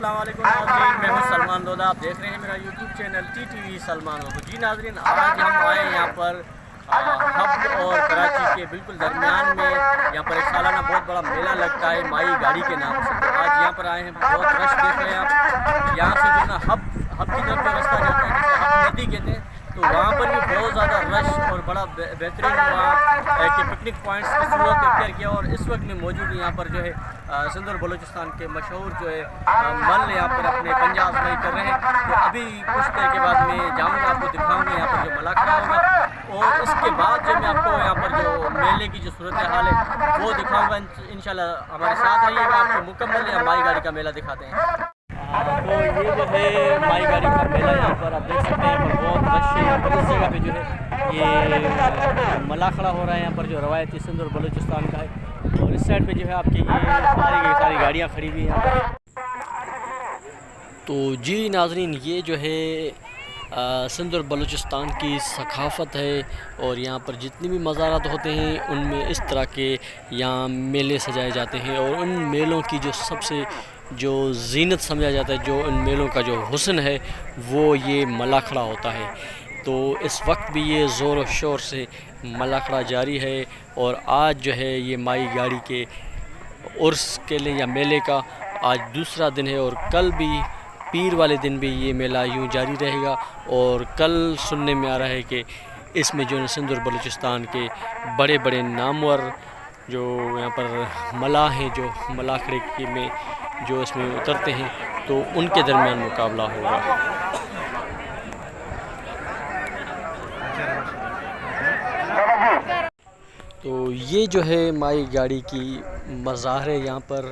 السلام علیکم ناظرین، میں ہوں سلمان لودھا. آپ دیکھ رہے ہیں میرا YouTube channel T T V Salman Lodha. جی ناظرین، آج ہم آئے یہاں پر ہب اور کراچی کے بالکل درمیان میں. یہاں پر ایک سالانہ بہت بڑا میلہ لگتا ہے مائی گاڑی کے نام سے. تو آج یہاں پر آئے ہیں، بہت رش دیکھ رہے ہیں آپ. یہاں سے جو ہے نا ہب کی طرف جو رستہ جاتا ہے جسے ہب ندی کہتے ہیں، تو وہاں پر بھی بہت زیادہ رش اور بڑا بہترین وہاں کہ پکنک پوائنٹس کی صورت اختیار کیا. اور اس وقت میں موجود ہوں یہاں پر جو ہے سندھ اور بلوچستان کے مشہور جو ہے مل یہاں پر اپنے پنجہ آزمائی کر رہے ہیں. تو ابھی کچھ دیر کے بعد میں جاؤں گا، آپ کو دکھاؤں گا یہاں پر جو ملا کھڑا ہوگا. اور اس کے بعد جو میں آپ کو یہاں پر جو میلے کی جو صورتحال ہے وہ دکھاؤں گا. انشاءاللہ ہمارے ساتھ رہیے گا، آپ کو مکمل یہاں مائی گاڑی کا میلہ دکھاتے ہیں. تو یہ جو ہے مائی گاڑی کا میلہ، یہاں پر آپ دیکھ سکتے ہیں بہت رش ہے. یہاں پر اس جگہ پہ جو ہے یہ ملا کھڑا ہو رہا ہے، یہاں پر جو روایتی سندھ اور بلوچستان کا ہے. اور اس سائڈ پہ جو ہے آپ کی یہ ساری گاڑیاں کھڑی ہوئی ہیں یہاں پر. تو جی ناظرین، یہ جو ہے سندھ اور بلوچستان کی ثقافت ہے. اور یہاں پر جتنی بھی مزارات ہوتے ہیں ان میں اس طرح کے یہاں میلے سجائے جاتے ہیں. اور ان میلوں کی جو سب سے جو زینت سمجھا جاتا ہے، جو ان میلوں کا جو حسن ہے، وہ یہ ملا کھڑا ہوتا ہے. تو اس وقت بھی یہ زور و شور سے ملا کھڑا جاری ہے. اور آج جو ہے یہ مائی گاڑی کے عرس کے لیے یا میلے کا آج دوسرا دن ہے. اور کل بھی پیر والے دن بھی یہ میلہ یوں جاری رہے گا. اور کل سننے میں آ رہا ہے کہ اس میں جو سندھ اور بلوچستان کے بڑے بڑے نامور جو یہاں پر ملا ہیں، جو ملا کھڑے میں جو اس میں اترتے ہیں، تو ان کے درمیان مقابلہ ہوگا. تو یہ جو ہے مائی گاڑی کی مزار ہے. یہاں پر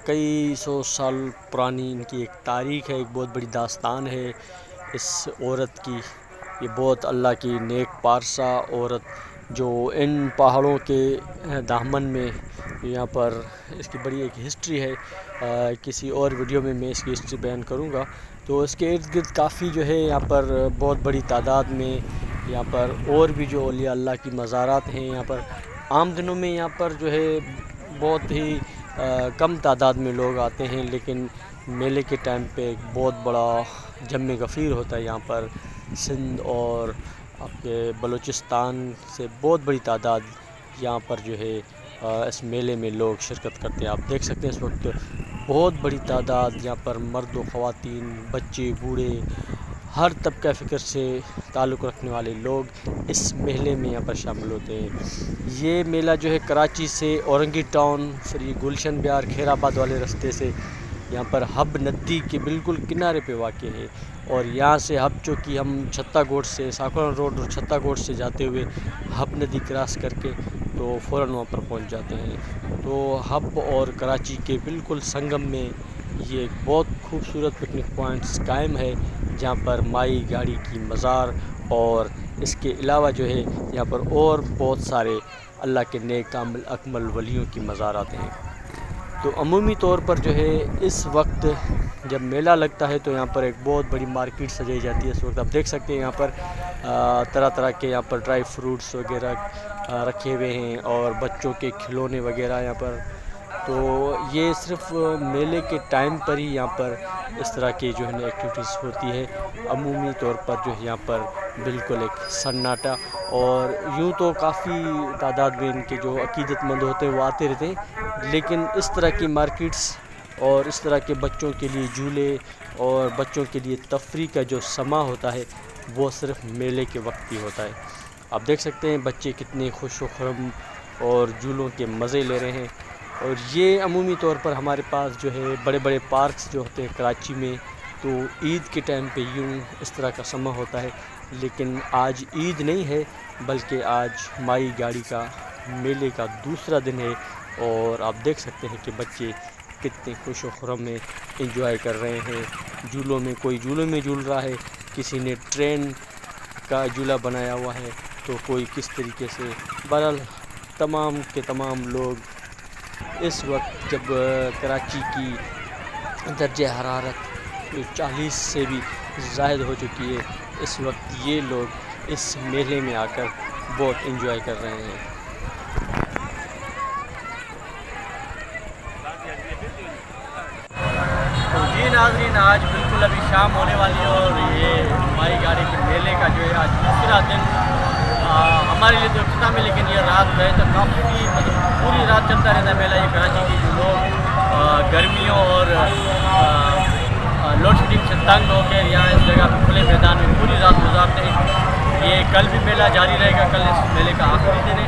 کئی سو سال پرانی ان کی ایک تاریخ ہے، ایک بہت بڑی داستان ہے اس عورت کی. یہ بہت اللہ کی نیک پارسا عورت جو ان پہاڑوں کے دامن میں یہاں پر اس کی بڑی ایک ہسٹری ہے. کسی اور ویڈیو میں اس کی ہسٹری بیان کروں گا. تو اس کے ارد گرد کافی جو ہے یہاں پر بہت بڑی تعداد میں یہاں پر اور بھی جو اولیاء اللہ کی مزارات ہیں. یہاں پر عام دنوں میں یہاں پر جو ہے بہت ہی کم تعداد میں لوگ آتے ہیں، لیکن میلے کے ٹائم پہ ایک بہت بڑا جم غفیر ہوتا ہے. یہاں پر سندھ اور آپ کے بلوچستان سے بہت بڑی تعداد یہاں پر جو ہے اس میلے میں لوگ شرکت کرتے ہیں. آپ دیکھ سکتے ہیں اس وقت بہت بڑی تعداد یہاں پر مرد و خواتین، بچے، بوڑھے، ہر طبقہ فکر سے تعلق رکھنے والے لوگ اس میلے میں یہاں پر شامل ہوتے ہیں. یہ میلہ جو ہے کراچی سے اورنگی ٹاؤن، پھر یہ گلشن بہار، کھیر آباد والے رستے سے یہاں پر ہب ندی کے بالکل کنارے پہ واقع ہے. اور یہاں سے ہب چوکی ہم چھتہ گوٹ سے ساکھوڑا روڈ اور چھتہ گوٹ سے جاتے ہوئے ہب ندی کراس کر کے تو فوراً وہاں پر پہنچ جاتے ہیں. تو ہب اور کراچی کے بالکل سنگم میں یہ ایک بہت خوبصورت پکنک پوائنٹس قائم ہے، جہاں پر مائی گاڑی کی مزار اور اس کے علاوہ جو ہے یہاں پر اور بہت سارے اللہ کے نیک کامل اکمل ولیوں کی مزارات ہیں. تو عمومی طور پر جو ہے اس وقت جب میلہ لگتا ہے تو یہاں پر ایک بہت بڑی مارکیٹ سجائی جاتی ہے. اس وقت آپ دیکھ سکتے ہیں یہاں پر طرح طرح کے یہاں پر ڈرائی فروٹس وغیرہ رکھے ہوئے ہیں اور بچوں کے کھلونے وغیرہ یہاں پر. تو یہ صرف میلے کے ٹائم پر ہی یہاں پر اس طرح کی جو ہے نا ایکٹیویٹیز ہوتی ہے. عمومی طور پر جو ہے یہاں پر بالکل ایک سناٹا. اور یوں تو کافی تعداد میں ان کے جو عقیدت مند ہوتے ہیں وہ آتے رہتے ہیں، لیکن اس طرح کی مارکیٹس اور اس طرح کے بچوں کے لیے جھولے اور بچوں کے لیے تفریح کا جو سما ہوتا ہے وہ صرف میلے کے وقت ہی ہوتا ہے. آپ دیکھ سکتے ہیں بچے کتنے خوش و خرم اور جھولوں کے مزے لے رہے ہیں. اور یہ عمومی طور پر ہمارے پاس جو ہے بڑے بڑے پارکس جو ہوتے ہیں کراچی میں، تو عید کے ٹائم پہ یوں اس طرح کا سما ہوتا ہے. لیکن آج عید نہیں ہے، بلکہ آج مائی گاڑی کا میلے کا دوسرا دن ہے. اور آپ دیکھ سکتے ہیں کہ بچے کتنے خوش و خرم میں انجوائے کر رہے ہیں. جھولوں میں کوئی جھولوں میں جھول رہا ہے، کسی نے ٹرین کا جھولا بنایا ہوا ہے، تو کوئی کس طریقے سے. بہرحال تمام کے تمام لوگ اس وقت جب کراچی کی درجہ حرارت 40 سے بھی زائد ہو چکی ہے، اس وقت یہ لوگ اس میلے میں آ کر بہت انجوائے کر رہے ہیں. تو ناظرین، آج بالکل ابھی شام ہونے والی ہے اور یہ مائی گاڑی کے میلے کا جو ہے آج دوسرا دن ہمارے لیے تو اختتام ہے، لیکن یہ رات گئے تو کافی پوری رات چلتا رہتا ہے میلہ۔ یہ کراچی کی جو لوگ گرمیوں اور لوڈ شیڈنگ سے تنگ ہو کے یہاں اس جگہ پہ کھلے میدان میں پوری رات گزارتے ہیں۔ یہ کل بھی میلہ جاری رہے گا، کل اس میلے کا آخری دن ہے۔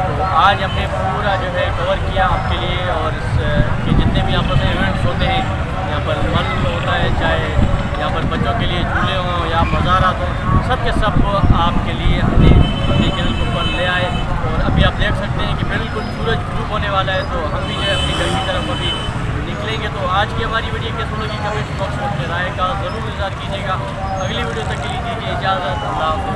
تو آج ہم نے پورا جو ہے کور کیا آپ کے لیے، اور اس کے جتنے بھی یہاں پر ایونٹس ہوتے ہیں، یہاں پر مل ہوتا ہے، چاہے یہاں پر بچوں کے لیے جھولے ہوں یا مزارات ہوں، سب کے سب آپ کے لیے ہم نے اپنے چینل کے اوپر لے آئے۔ اور ابھی آپ دیکھ سکتے ہیں کہ بالکل سورج غروب ہونے والا ہے، تو ہم بھی جو ہے اپنی گھر کی طرف ابھی نکلیں گے۔ تو آج کی ہماری ویڈیو کیسے لگی کمنٹ باکس میں اپنے رائے کا ضرور اظہار کیجیے گا۔ اگلی ویڈیو تک کے لیے دیجیے اجازت، اللہ حافظ۔